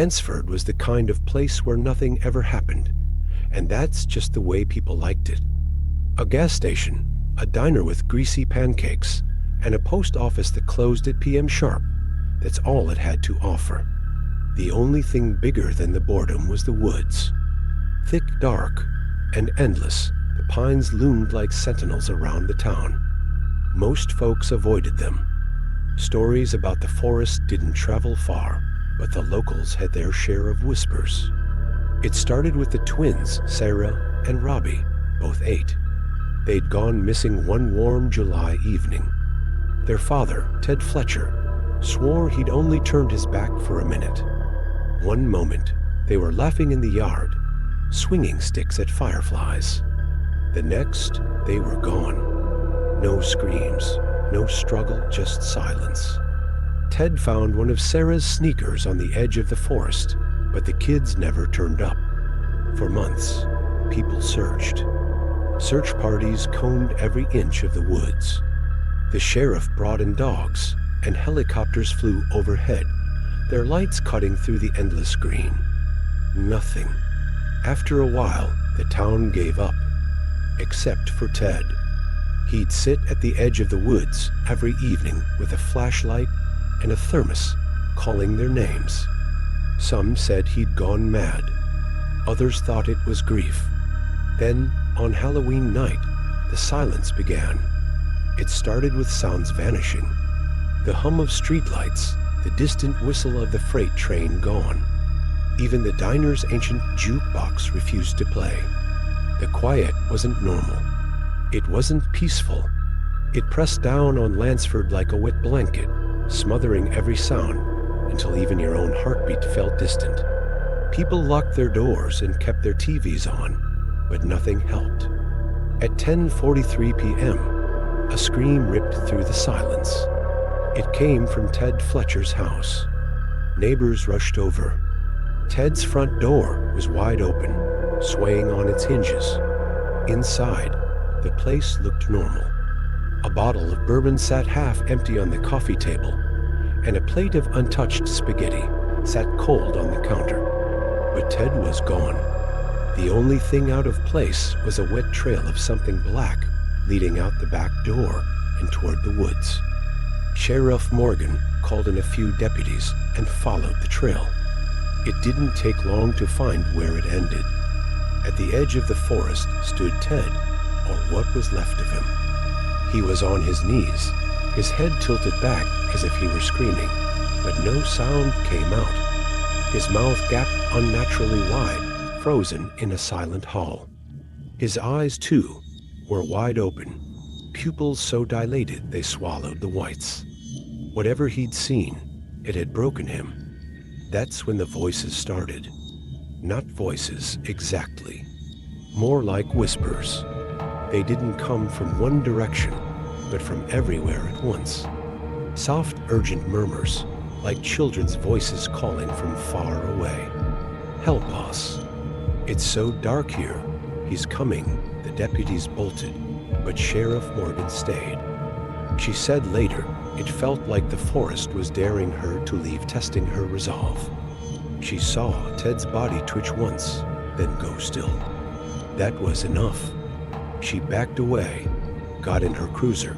Lansford was the kind of place where nothing ever happened, and that's just the way people liked it. A gas station, a diner with greasy pancakes, and a post office that closed at p.m. sharp. That's all it had to offer. The only thing bigger than the boredom was the woods. Thick, dark, and endless, the pines loomed like sentinels around the town. Most folks avoided them. Stories about the forest didn't travel far, but the locals had their share of whispers. It started with the twins, Sarah and Robbie, both 8. They'd gone missing one warm July evening. Their father, Ted Fletcher, swore he'd only turned his back for a minute. One moment, they were laughing in the yard, swinging sticks at fireflies. The next, they were gone. No screams, no struggle, just silence. Ted found one of Sarah's sneakers on the edge of the forest, but the kids never turned up. For months, people searched. Search parties combed every inch of the woods. The sheriff brought in dogs, and helicopters flew overhead, their lights cutting through the endless green. Nothing. After a while, the town gave up, except for Ted. He'd sit at the edge of the woods every evening with a flashlight and a thermos, calling their names. Some said he'd gone mad. Others thought it was grief. Then, on Halloween night, the silence began. It started with sounds vanishing. The hum of streetlights, the distant whistle of the freight train gone. Even the diner's ancient jukebox refused to play. The quiet wasn't normal. It wasn't peaceful. It pressed down on Lansford like a wet blanket, smothering every sound until even your own heartbeat felt distant. People locked their doors and kept their TVs on, but nothing helped. At 10:43 p.m., a scream ripped through the silence. It came from Ted Fletcher's house. Neighbors rushed over. Ted's front door was wide open, swaying on its hinges. Inside, the place looked normal. A bottle of bourbon sat half empty on the coffee table, and a plate of untouched spaghetti sat cold on the counter. But Ted was gone. The only thing out of place was a wet trail of something black leading out the back door and toward the woods. Sheriff Morgan called in a few deputies and followed the trail. It didn't take long to find where it ended. At the edge of the forest stood Ted, or what was left of him. He was on his knees, his head tilted back as if he were screaming, but no sound came out. His mouth gaped unnaturally wide, frozen in a silent hall. His eyes, too, were wide open, pupils so dilated they swallowed the whites. Whatever he'd seen, it had broken him. That's when the voices started. Not voices exactly, more like whispers. They didn't come from one direction, but from everywhere at once. Soft, urgent murmurs, like children's voices calling from far away. Help us. It's so dark here. He's coming. The deputies bolted, but Sheriff Morgan stayed. She said later, it felt like the forest was daring her to leave, testing her resolve. She saw Ted's body twitch once, then go still. That was enough. She backed away, got in her cruiser,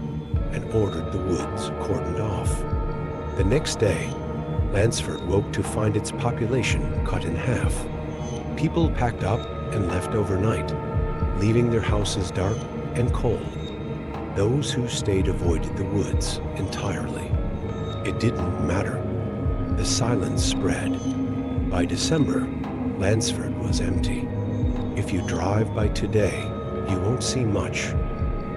and ordered the woods cordoned off. The next day, Lansford woke to find its population cut in half. People packed up and left overnight, leaving their houses dark and cold. Those who stayed avoided the woods entirely. It didn't matter. The silence spread. By December, Lansford was empty. If you drive by today, you won't see much.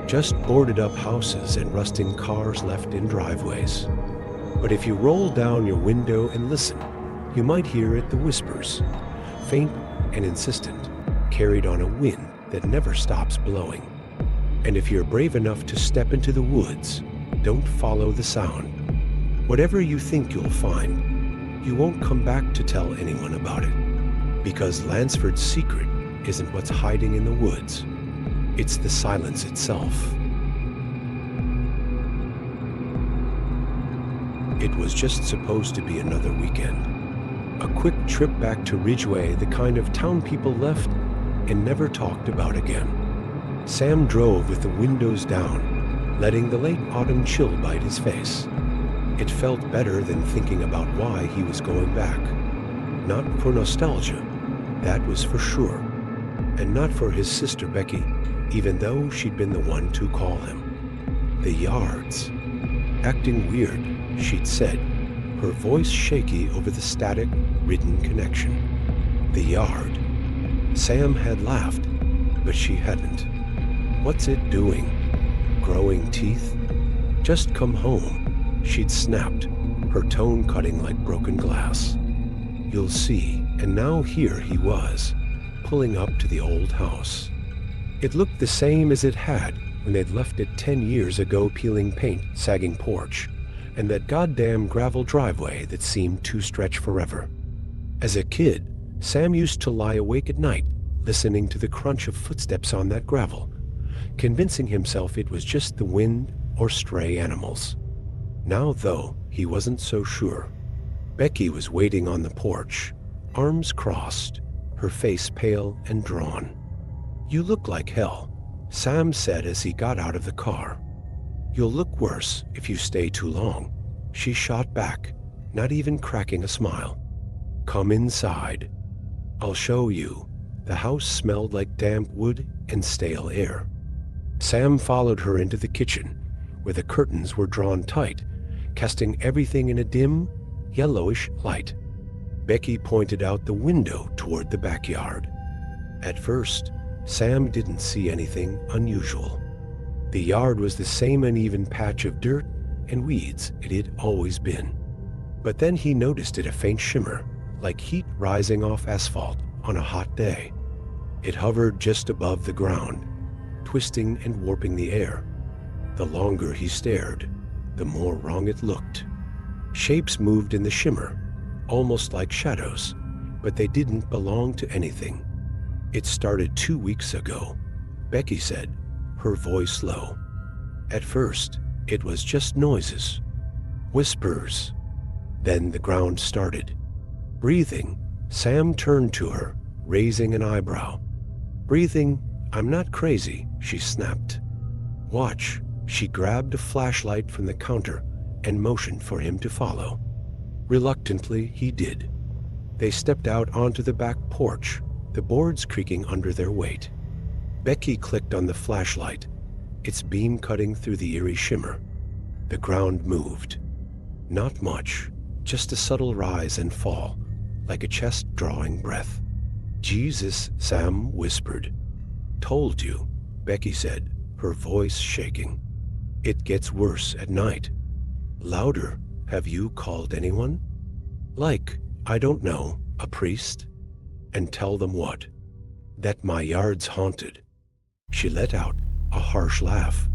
Just boarded up houses and rusting cars left in driveways. But if you roll down your window and listen, you might hear it, the whispers, faint and insistent, carried on a wind that never stops blowing. And if you're brave enough to step into the woods, don't follow the sound. Whatever you think you'll find, you won't come back to tell anyone about it. Because Lansford's secret isn't what's hiding in the woods. It's the silence itself. It was just supposed to be another weekend. A quick trip back to Ridgeway, the kind of town people left and never talked about again. Sam drove with the windows down, letting the late autumn chill bite his face. It felt better than thinking about why he was going back. Not for nostalgia, that was for sure. And not for his sister Becky, even though she'd been the one to call him. The yards. Acting weird, she'd said, her voice shaky over the static-ridden connection. The yard. Sam had laughed, but she hadn't. What's it doing? Growing teeth? Just come home, she'd snapped, her tone cutting like broken glass. You'll see, and now here he was, pulling up to the old house. It looked the same as it had when they'd left it 10 years ago, peeling paint, sagging porch, and that goddamn gravel driveway that seemed to stretch forever. As a kid, Sam used to lie awake at night, listening to the crunch of footsteps on that gravel, convincing himself it was just the wind or stray animals. Now, though, he wasn't so sure. Becky was waiting on the porch, arms crossed, her face pale and drawn. "You look like hell," Sam said as he got out of the car. "You'll look worse if you stay too long," she shot back, not even cracking a smile. "Come inside. I'll show you." The house smelled like damp wood and stale air. Sam followed her into the kitchen, where the curtains were drawn tight, casting everything in a dim, yellowish light. Becky pointed out the window toward the backyard. At first, Sam didn't see anything unusual. The yard was the same uneven patch of dirt and weeds it had always been. But then he noticed it a faint shimmer, like heat rising off asphalt on a hot day. It hovered just above the ground, twisting and warping the air. The longer he stared, the more wrong it looked. Shapes moved in the shimmer, almost like shadows, but they didn't belong to anything. "It started 2 weeks ago," Becky said, her voice low. "At first, it was just noises, whispers. Then the ground started. Breathing." Sam turned to her, raising an eyebrow. "Breathing, I'm not crazy," she snapped. "Watch." She grabbed a flashlight from the counter and motioned for him to follow. Reluctantly, he did. They stepped out onto the back porch, the boards creaking under their weight. Becky clicked on the flashlight, its beam cutting through the eerie shimmer. The ground moved. Not much, just a subtle rise and fall, like a chest drawing breath. "Jesus," Sam whispered. "Told you," Becky said, her voice shaking. "It gets worse at night." Louder. "Have you called anyone?" "Like, I don't know, a priest?" "And tell them what?" "That my yard's haunted." She let out a harsh laugh.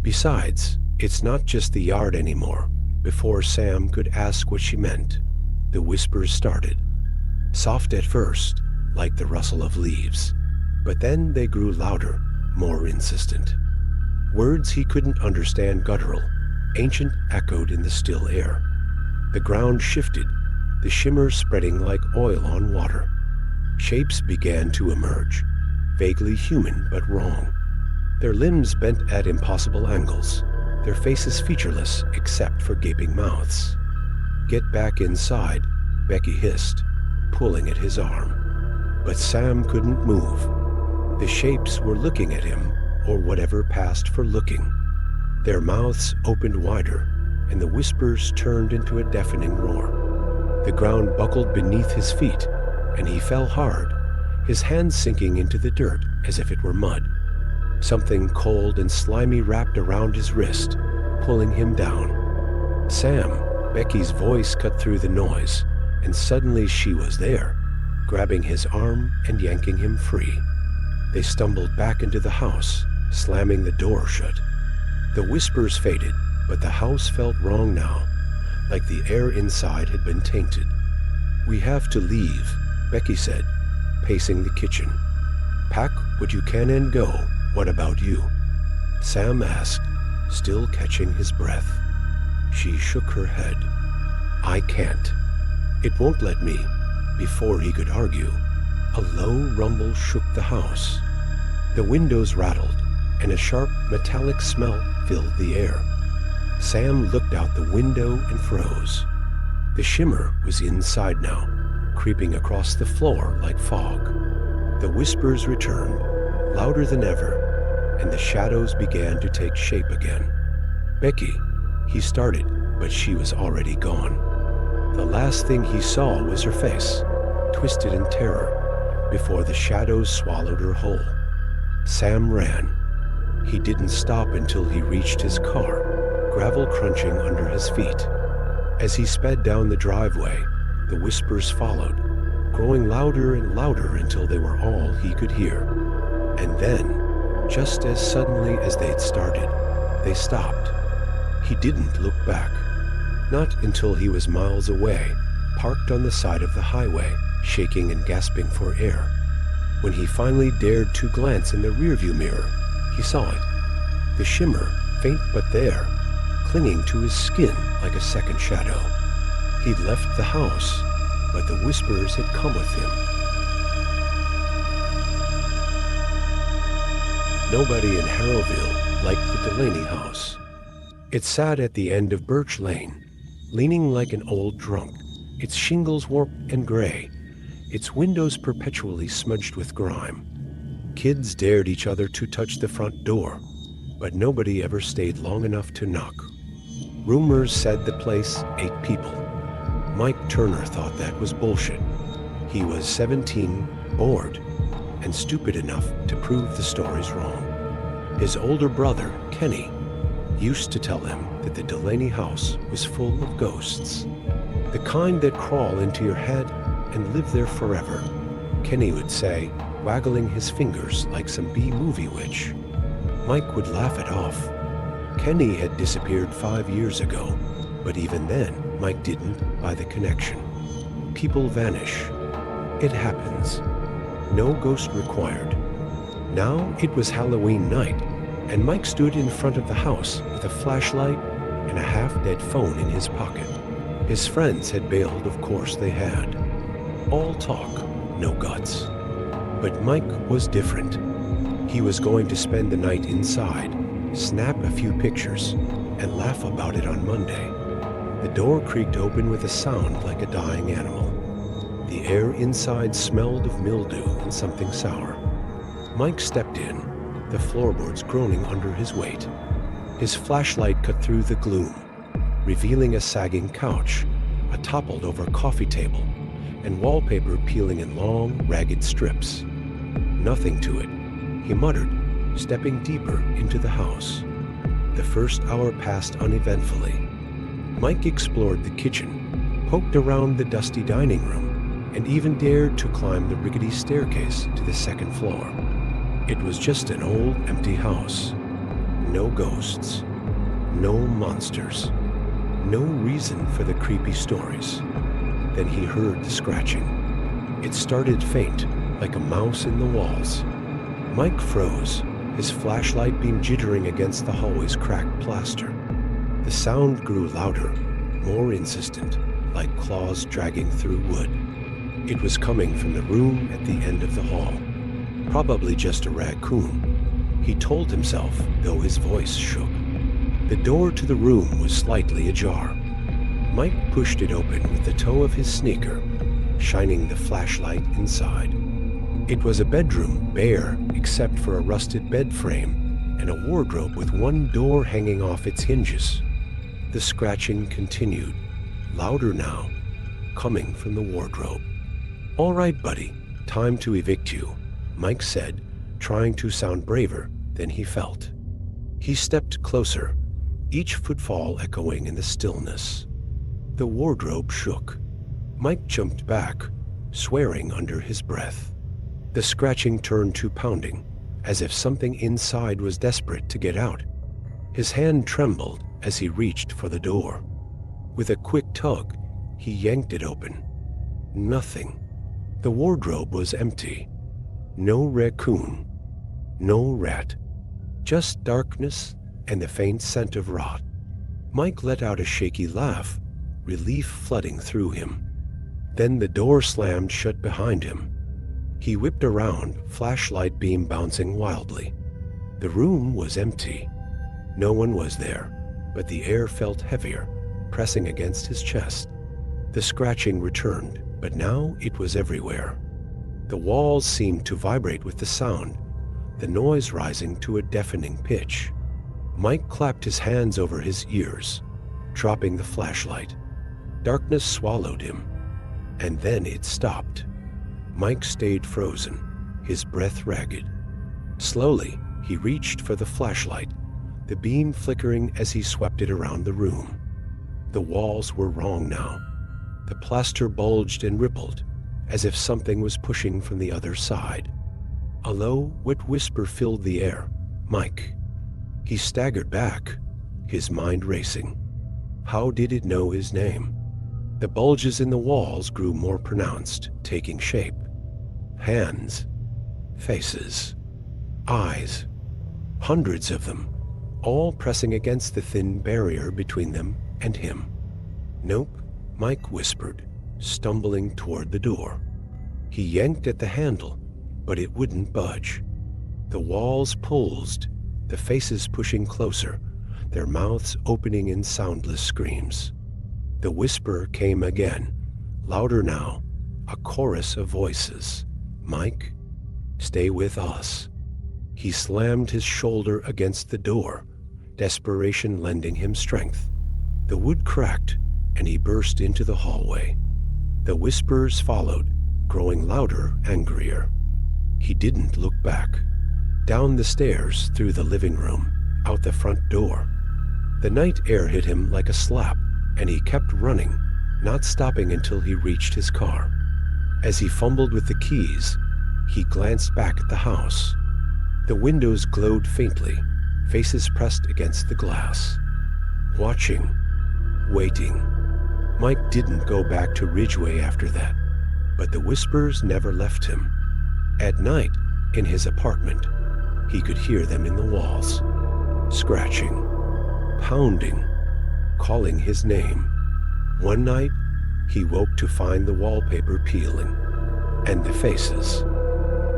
"Besides, it's not just the yard anymore." Before Sam could ask what she meant, the whispers started. Soft at first, like the rustle of leaves, but then they grew louder, more insistent. Words he couldn't understand, guttural, ancient, echoed in the still air. The ground shifted, the shimmer spreading like oil on water. Shapes began to emerge, vaguely human but wrong. Their limbs bent at impossible angles, their faces featureless except for gaping mouths. "Get back inside," Becky hissed, pulling at his arm. But Sam couldn't move. The shapes were looking at him, or whatever passed for looking. Their mouths opened wider, and the whispers turned into a deafening roar. The ground buckled beneath his feet, and he fell hard, his hands sinking into the dirt as if it were mud. Something cold and slimy wrapped around his wrist, pulling him down. "Sam," Becky's voice cut through the noise, and suddenly she was there, grabbing his arm and yanking him free. They stumbled back into the house, slamming the door shut. The whispers faded, but the house felt wrong now, like the air inside had been tainted. "We have to leave," Becky said, pacing the kitchen. "Pack what you can and go. What about you?" Sam asked, still catching his breath. She shook her head. "I can't. It won't let me," Before he could argue, a low rumble shook the house. The windows rattled, and a sharp metallic smell filled the air. Sam looked out the window and froze. The shimmer was inside now, creeping across the floor like fog. The whispers returned, louder than ever, and the shadows began to take shape again. "Becky," he started, but she was already gone. The last thing he saw was her face, twisted in terror, before the shadows swallowed her whole. Sam ran. He didn't stop until he reached his car, gravel crunching under his feet. As he sped down the driveway, the whispers followed, growing louder and louder until they were all he could hear. And then, just as suddenly as they'd started, they stopped. He didn't look back. Not until he was miles away, parked on the side of the highway, shaking and gasping for air. When he finally dared to glance in the rearview mirror, he saw it. The shimmer, faint but there, clinging to his skin like a second shadow. He'd left the house, but the whispers had come with him. Nobody in Harrowville liked the Delaney house. It sat at the end of Birch Lane, leaning like an old drunk, its shingles warped and gray, its windows perpetually smudged with grime. Kids dared each other to touch the front door, but nobody ever stayed long enough to knock. Rumors said the place ate people. Mike Turner thought that was bullshit. He was 17, bored, and stupid enough to prove the stories wrong. His older brother, Kenny, used to tell him that the Delaney house was full of ghosts. The kind that crawl into your head and live there forever, Kenny would say, waggling his fingers like some B-movie witch. Mike would laugh it off. Kenny had disappeared 5 years ago, but even then, Mike didn't buy the connection. People vanish. It happens. No ghost required. Now it was Halloween night, and Mike stood in front of the house with a flashlight and a half-dead phone in his pocket. His friends had bailed, of course they had. All talk, no guts. But Mike was different. He was going to spend the night inside, snap a few pictures, and laugh about it on Monday. The door creaked open with a sound like a dying animal. The air inside smelled of mildew and something sour. Mike stepped in, the floorboards groaning under his weight. His flashlight cut through the gloom, revealing a sagging couch, a toppled-over coffee table, and wallpaper peeling in long, ragged strips. Nothing to it, he muttered, stepping deeper into the house. The first hour passed uneventfully. Mike explored the kitchen, poked around the dusty dining room, and even dared to climb the rickety staircase to the second floor. It was just an old, empty house. No ghosts, no monsters, no reason for the creepy stories. Then he heard the scratching. It started faint, like a mouse in the walls. Mike froze, his flashlight beam jittering against the hallway's cracked plaster. The sound grew louder, more insistent, like claws dragging through wood. It was coming from the room at the end of the hall. Probably just a raccoon, he told himself, though his voice shook. The door to the room was slightly ajar. Mike pushed it open with the toe of his sneaker, shining the flashlight inside. It was a bedroom, bare except for a rusted bed frame and a wardrobe with one door hanging off its hinges. The scratching continued, louder now, coming from the wardrobe. "All right, buddy, time to evict you," Mike said, trying to sound braver than he felt. He stepped closer, each footfall echoing in the stillness. The wardrobe shook. Mike jumped back, swearing under his breath. The scratching turned to pounding, as if something inside was desperate to get out. His hand trembled as he reached for the door. With a quick tug, he yanked it open. Nothing. The wardrobe was empty. No raccoon. No rat. Just darkness and the faint scent of rot. Mike let out a shaky laugh, relief flooding through him. Then the door slammed shut behind him. He whipped around, flashlight beam bouncing wildly. The room was empty. No one was there, but the air felt heavier, pressing against his chest. The scratching returned, but now it was everywhere. The walls seemed to vibrate with the sound, the noise rising to a deafening pitch. Mike clapped his hands over his ears, dropping the flashlight. Darkness swallowed him, and then it stopped. Mike stayed frozen, his breath ragged. Slowly, he reached for the flashlight, the beam flickering as he swept it around the room. The walls were wrong now. The plaster bulged and rippled, as if something was pushing from the other side. A low, wet whisper filled the air. "Mike." He staggered back, his mind racing. How did it know his name? The bulges in the walls grew more pronounced, taking shape. Hands, faces, eyes, hundreds of them, all pressing against the thin barrier between them and him. "Nope," Mike whispered, stumbling toward the door. He yanked at the handle, but it wouldn't budge. The walls pulsed, the faces pushing closer, their mouths opening in soundless screams. The whisper came again, louder now, a chorus of voices. "Mike, stay with us." He slammed his shoulder against the door, desperation lending him strength. The wood cracked, and he burst into the hallway. The whispers followed, growing louder, angrier. He didn't look back. Down the stairs, through the living room, out the front door. The night air hit him like a slap, and he kept running, not stopping until he reached his car. As he fumbled with the keys, he glanced back at the house. The windows glowed faintly, faces pressed against the glass. Watching, waiting. Mike didn't go back to Ridgeway after that, but the whispers never left him. At night, in his apartment, he could hear them in the walls, scratching, pounding, calling his name. One night, he woke to find the wallpaper peeling, and the faces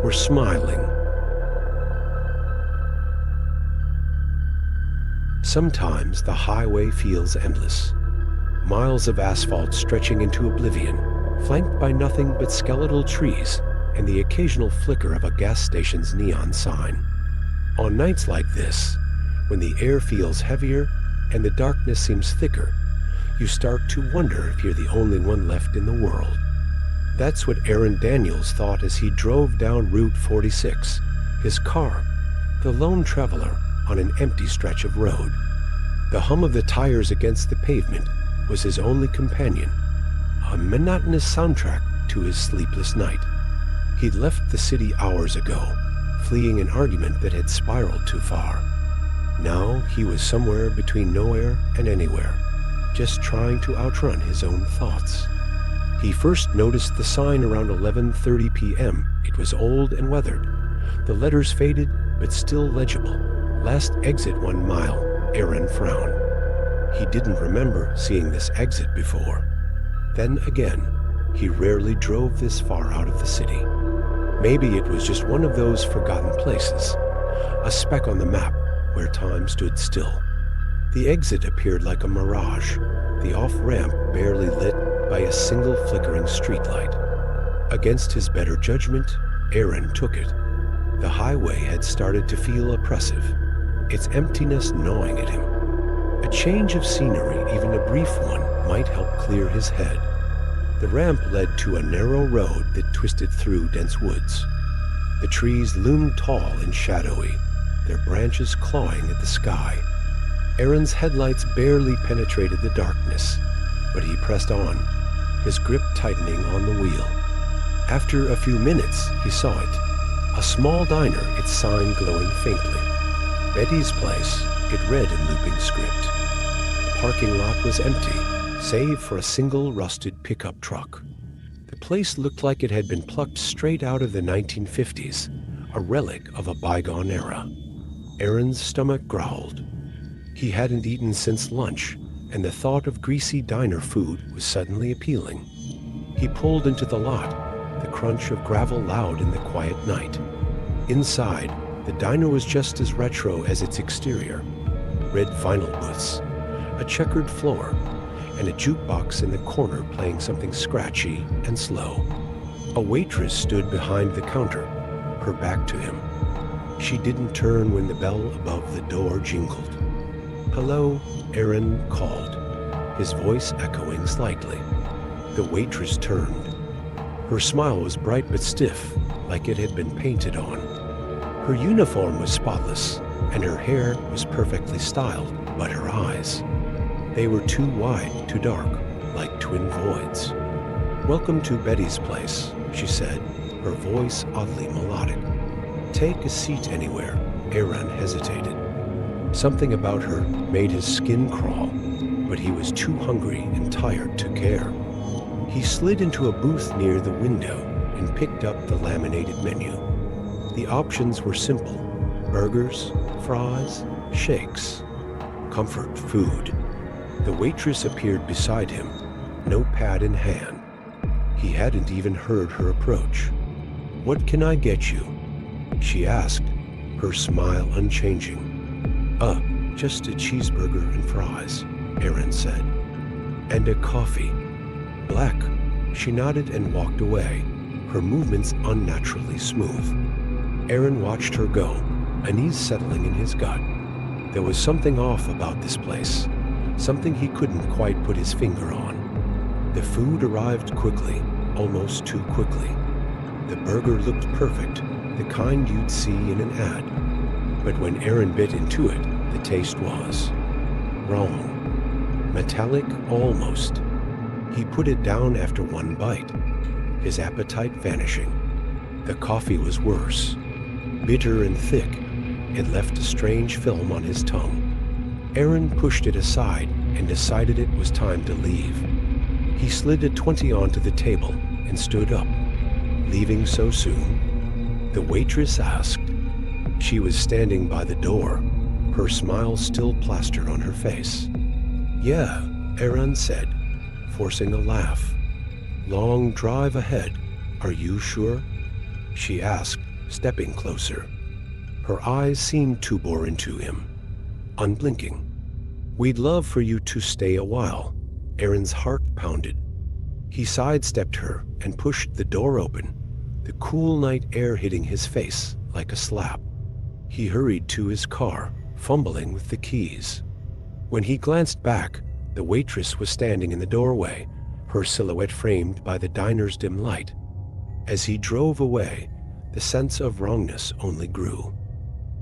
were smiling. Sometimes the highway feels endless. Miles of asphalt stretching into oblivion, flanked by nothing but skeletal trees and the occasional flicker of a gas station's neon sign. On nights like this, when the air feels heavier and the darkness seems thicker, you start to wonder if you're the only one left in the world. That's what Aaron Daniels thought as he drove down Route 46, his car, the lone traveler on an empty stretch of road. The hum of the tires against the pavement was his only companion, a monotonous soundtrack to his sleepless night. He'd left the city hours ago, fleeing an argument that had spiraled too far. Now he was somewhere between nowhere and anywhere, just trying to outrun his own thoughts. He first noticed the sign around 11:30 p.m. It was old and weathered. The letters faded, but still legible. "Last exit 1 mile." Aaron frowned. He didn't remember seeing this exit before. Then again, he rarely drove this far out of the city. Maybe it was just one of those forgotten places, a speck on the map where time stood still. The exit appeared like a mirage, the off-ramp barely lit by a single flickering streetlight. Against his better judgment, Aaron took it. The highway had started to feel oppressive, its emptiness gnawing at him. A change of scenery, even a brief one, might help clear his head. The ramp led to a narrow road that twisted through dense woods. The trees loomed tall and shadowy, their branches clawing at the sky. Aaron's headlights barely penetrated the darkness, but he pressed on, his grip tightening on the wheel. After a few minutes, he saw it. A small diner, its sign glowing faintly. Betty's Place, it read in looping script. The parking lot was empty, save for a single rusted pickup truck. The place looked like it had been plucked straight out of the 1950s, a relic of a bygone era. Aaron's stomach growled. He hadn't eaten since lunch, and the thought of greasy diner food was suddenly appealing. He pulled into the lot, the crunch of gravel loud in the quiet night. Inside, the diner was just as retro as its exterior. Red vinyl booths, a checkered floor, and a jukebox in the corner playing something scratchy and slow. A waitress stood behind the counter, her back to him. She didn't turn when the bell above the door jingled. "Hello," Aaron called, his voice echoing slightly. The waitress turned. Her smile was bright but stiff, like it had been painted on. Her uniform was spotless, and her hair was perfectly styled, but her eyes, they were too wide, too dark, like twin voids. "Welcome to Betty's place," she said, her voice oddly melodic. "Take a seat anywhere." Aaron hesitated. Something about her made his skin crawl, but he was too hungry and tired to care. He slid into a booth near the window and picked up the laminated menu. The options were simple: burgers, fries, shakes. Comfort food. The waitress appeared beside him, notepad in hand. He hadn't even heard her approach. "What can I get you?" she asked, her smile unchanging. Just a cheeseburger and fries," Aaron said. "And a coffee." "Black." She nodded and walked away, her movements unnaturally smooth. Aaron watched her go, unease settling in his gut. There was something off about this place, something he couldn't quite put his finger on. The food arrived quickly, almost too quickly. The burger looked perfect, the kind you'd see in an ad. But when Aaron bit into it, the taste was wrong. Metallic almost. He put it down after one bite, his appetite vanishing. The coffee was worse. Bitter and thick, it left a strange film on his tongue. Aaron pushed it aside and decided it was time to leave. He slid a 20 onto the table and stood up. "Leaving so soon?" the waitress asked. She was standing by the door, her smile still plastered on her face. "Yeah," Aaron said, forcing a laugh. "Long drive ahead, are you sure?" she asked, stepping closer. Her eyes seemed to bore into him, unblinking. "We'd love for you to stay a while." Aaron's heart pounded. He sidestepped her and pushed the door open, the cool night air hitting his face like a slap. He hurried to his car, fumbling with the keys. When he glanced back, the waitress was standing in the doorway, her silhouette framed by the diner's dim light. As he drove away, the sense of wrongness only grew.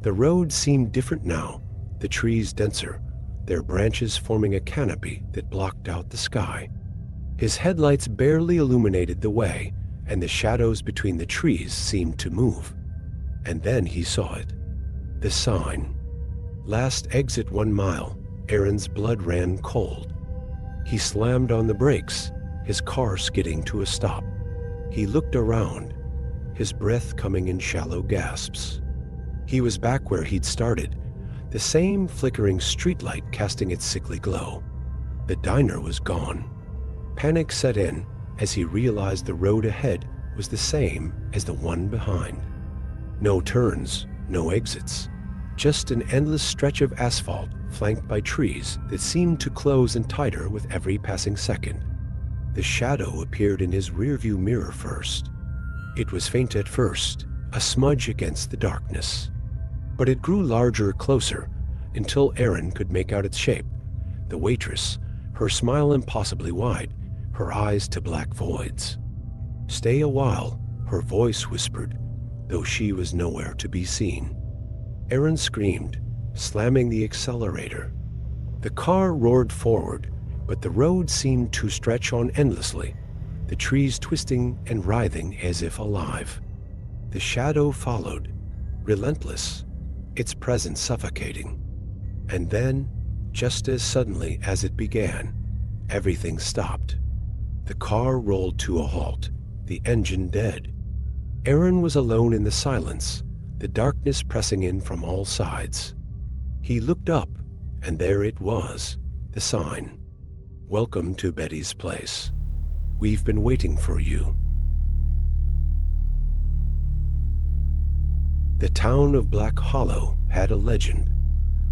The road seemed different now, the trees denser, their branches forming a canopy that blocked out the sky. His headlights barely illuminated the way, and the shadows between the trees seemed to move. And then he saw it. The sign. "Last exit 1 mile." Aaron's blood ran cold. He slammed on the brakes, his car skidding to a stop. He looked around, his breath coming in shallow gasps. He was back where he'd started, the same flickering streetlight casting its sickly glow. The diner was gone. Panic set in as he realized the road ahead was the same as the one behind. No turns, no exits, just an endless stretch of asphalt flanked by trees that seemed to close in tighter with every passing second. The shadow appeared in his rearview mirror first. It was faint at first, a smudge against the darkness. But it grew larger, closer, until Aaron could make out its shape. The waitress, her smile impossibly wide, her eyes to black voids. "Stay a while," her voice whispered, though she was nowhere to be seen. Aaron screamed, slamming the accelerator. The car roared forward, but the road seemed to stretch on endlessly, the trees twisting and writhing as if alive. The shadow followed, relentless, its presence suffocating. And then, just as suddenly as it began, everything stopped. The car rolled to a halt, the engine dead. Aaron was alone in the silence, the darkness pressing in from all sides. He looked up, and there it was, the sign. "Welcome to Betty's place." We've been waiting for you." The town of Black Hollow had a legend.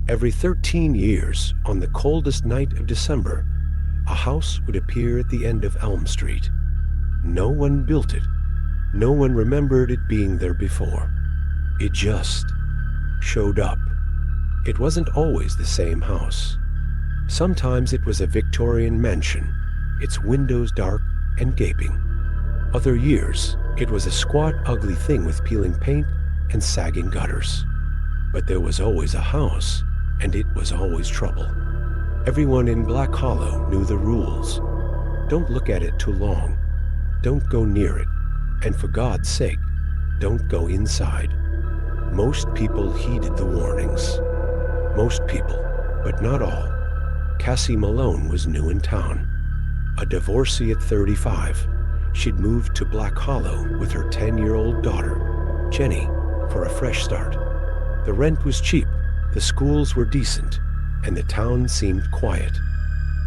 Every 13 years, on the coldest night of December, a house would appear at the end of Elm Street. No one built it. No one remembered it being there before. It just showed up. It wasn't always the same house. Sometimes it was a Victorian mansion, its windows dark and gaping. Other years, it was a squat, ugly thing with peeling paint and sagging gutters. But there was always a house, and it was always trouble. Everyone in Black Hollow knew the rules. Don't look at it too long. Don't go near it. And for God's sake, don't go inside. Most people heeded the warnings. Most people, but not all. Cassie Malone was new in town. A divorcee at 35, she'd moved to Black Hollow with her 10-year-old daughter, Jenny, for a fresh start. The rent was cheap, the schools were decent, and the town seemed quiet.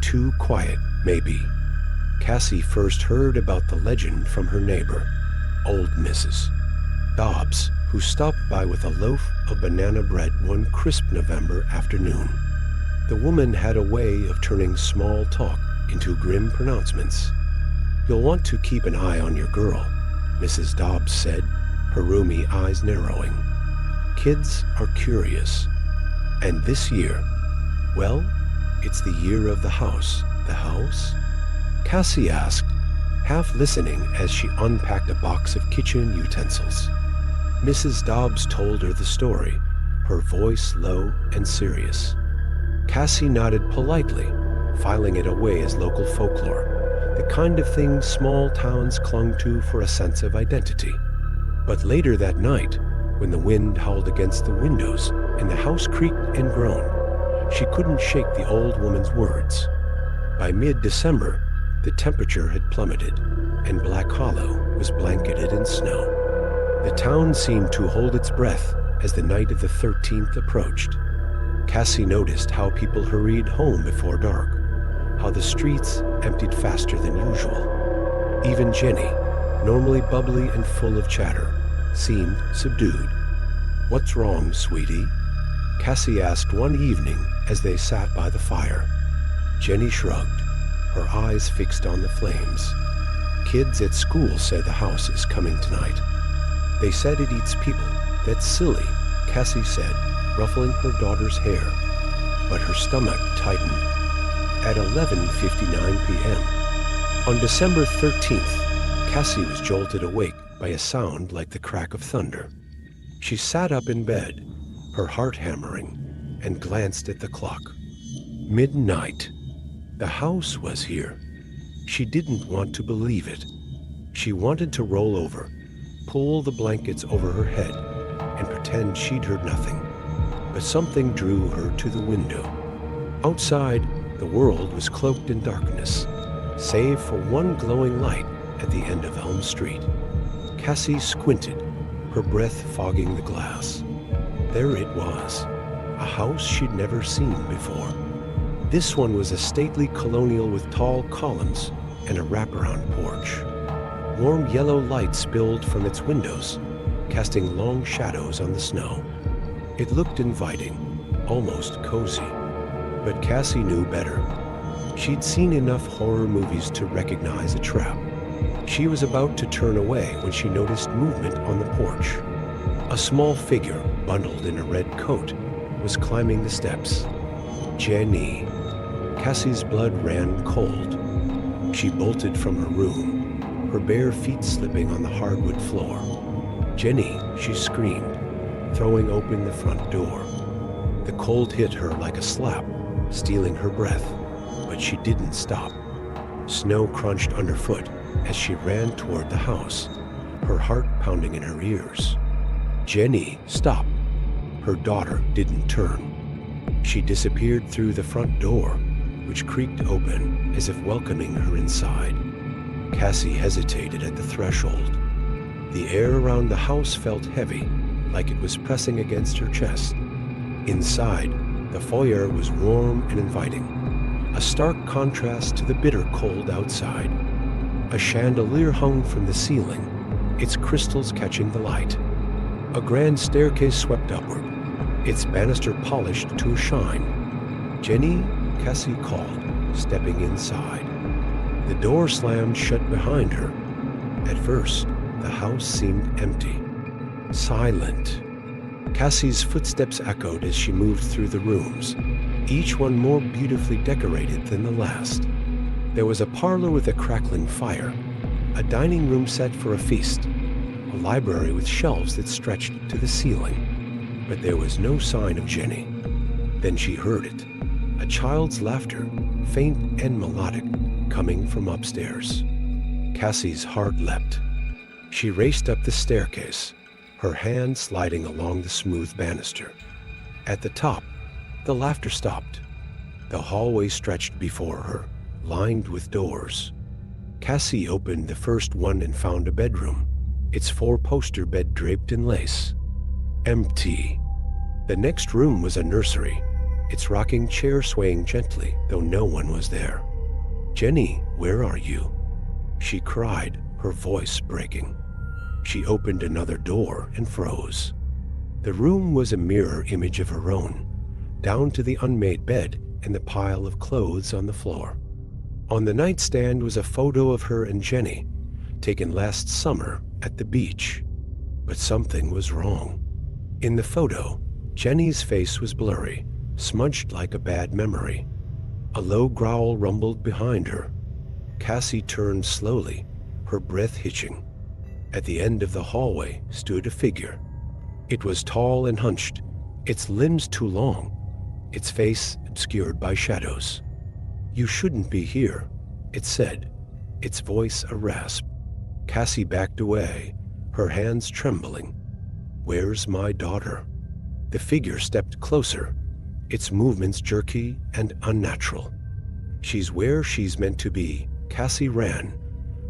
Too quiet, maybe. Cassie first heard about the legend from her neighbor, old Mrs. Dobbs, who stopped by with a loaf of banana bread one crisp November afternoon. The woman had a way of turning small talk into grim pronouncements. "You'll want to keep an eye on your girl," Mrs. Dobbs said, her roomy eyes narrowing. "Kids are curious. And this year, well, it's the year of the house." "The house?" Cassie asked, half listening as she unpacked a box of kitchen utensils. Mrs. Dobbs told her the story, her voice low and serious. Cassie nodded politely, filing it away as local folklore, the kind of thing small towns clung to for a sense of identity. But later that night, when the wind howled against the windows and the house creaked and groaned, she couldn't shake the old woman's words. By mid-December, the temperature had plummeted, and Black Hollow was blanketed in snow. The town seemed to hold its breath as the night of the 13th approached. Cassie noticed how people hurried home before dark, how the streets emptied faster than usual. Even Jenny, normally bubbly and full of chatter, seemed subdued. "What's wrong, sweetie?" Cassie asked one evening as they sat by the fire. Jenny shrugged, her eyes fixed on the flames. "Kids at school say the house is coming tonight. They said it eats people." "That's silly," Cassie said, ruffling her daughter's hair. But her stomach tightened. At 11:59 p.m. on December 13th, Cassie was jolted awake by a sound like the crack of thunder. She sat up in bed, her heart hammering, and glanced at the clock. Midnight. The house was here. She didn't want to believe it. She wanted to roll over, pull the blankets over her head, and pretend she'd heard nothing. But something drew her to the window. Outside, the world was cloaked in darkness, save for one glowing light at the end of Elm Street. Cassie squinted, her breath fogging the glass. There it was, a house she'd never seen before. This one was a stately colonial with tall columns and a wraparound porch. Warm yellow light spilled from its windows, casting long shadows on the snow. It looked inviting, almost cozy. But Cassie knew better. She'd seen enough horror movies to recognize a trap. She was about to turn away when she noticed movement on the porch. A small figure, bundled in a red coat, was climbing the steps. Jenny. Cassie's blood ran cold. She bolted from her room, her bare feet slipping on the hardwood floor. "Jenny," she screamed, throwing open the front door. The cold hit her like a slap, stealing her breath, but she didn't stop. Snow crunched underfoot as she ran toward the house, her heart pounding in her ears. "Jenny, stop!" Her daughter didn't turn. She disappeared through the front door, which creaked open as if welcoming her inside. Cassie hesitated at the threshold. The air around the house felt heavy, like it was pressing against her chest. Inside, the foyer was warm and inviting, a stark contrast to the bitter cold outside. A chandelier hung from the ceiling, its crystals catching the light. A grand staircase swept upward, its banister polished to a shine. "Jenny," Cassie called, stepping inside. The door slammed shut behind her. At first, the house seemed empty, silent. Cassie's footsteps echoed as she moved through the rooms, each one more beautifully decorated than the last. There was a parlor with a crackling fire, a dining room set for a feast, a library with shelves that stretched to the ceiling. But there was no sign of Jenny. Then she heard it, a child's laughter, faint and melodic, coming from upstairs. Cassie's heart leapt. She raced up the staircase, her hand sliding along the smooth banister. At the top, the laughter stopped. The hallway stretched before her, lined with doors. Cassie opened the first one and found a bedroom, its four-poster bed draped in lace. Empty. The next room was a nursery, its rocking chair swaying gently, though no one was there. "Jenny, where are you?" she cried, her voice breaking. She opened another door and froze. The room was a mirror image of her own, down to the unmade bed and the pile of clothes on the floor. On the nightstand was a photo of her and Jenny, taken last summer at the beach. But something was wrong. In the photo, Jenny's face was blurry, smudged like a bad memory. A low growl rumbled behind her. Cassie turned slowly, her breath hitching. At the end of the hallway stood a figure. It was tall and hunched, its limbs too long, its face obscured by shadows. "You shouldn't be here," it said, its voice a rasp. Cassie backed away, her hands trembling. "Where's my daughter?" The figure stepped closer, its movements jerky and unnatural. "She's where she's meant to be." Cassie ran,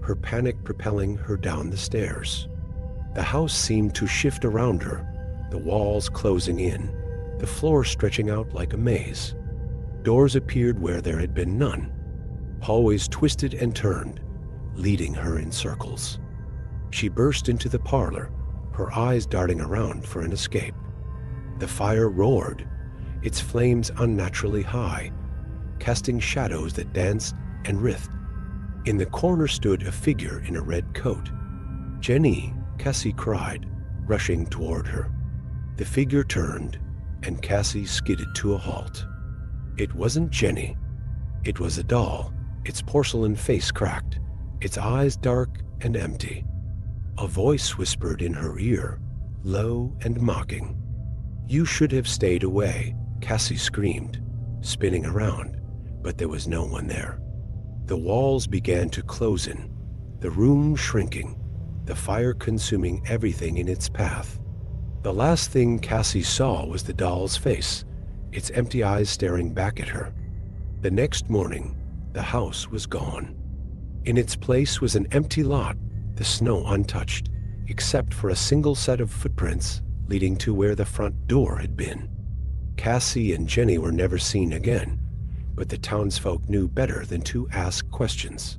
her panic propelling her down the stairs. The house seemed to shift around her, the walls closing in, the floor stretching out like a maze. Doors appeared where there had been none. Hallways twisted and turned, leading her in circles. She burst into the parlor, her eyes darting around for an escape. The fire roared, its flames unnaturally high, casting shadows that danced and writhed. In the corner stood a figure in a red coat. "Jenny," Cassie cried, rushing toward her. The figure turned, and Cassie skidded to a halt. It wasn't Jenny. It was a doll, its porcelain face cracked, its eyes dark and empty. A voice whispered in her ear, low and mocking. "You should have stayed away," Cassie screamed, spinning around, but there was no one there. The walls began to close in, the room shrinking, the fire consuming everything in its path. The last thing Cassie saw was the doll's face, its empty eyes staring back at her. The next morning, the house was gone. In its place was an empty lot, the snow untouched, except for a single set of footprints leading to where the front door had been. Cassie and Jenny were never seen again, but the townsfolk knew better than to ask questions.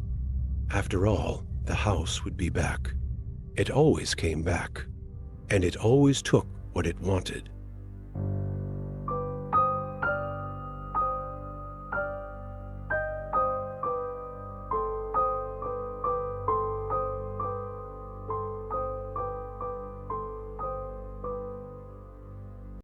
After all, the house would be back. It always came back, and it always took what it wanted.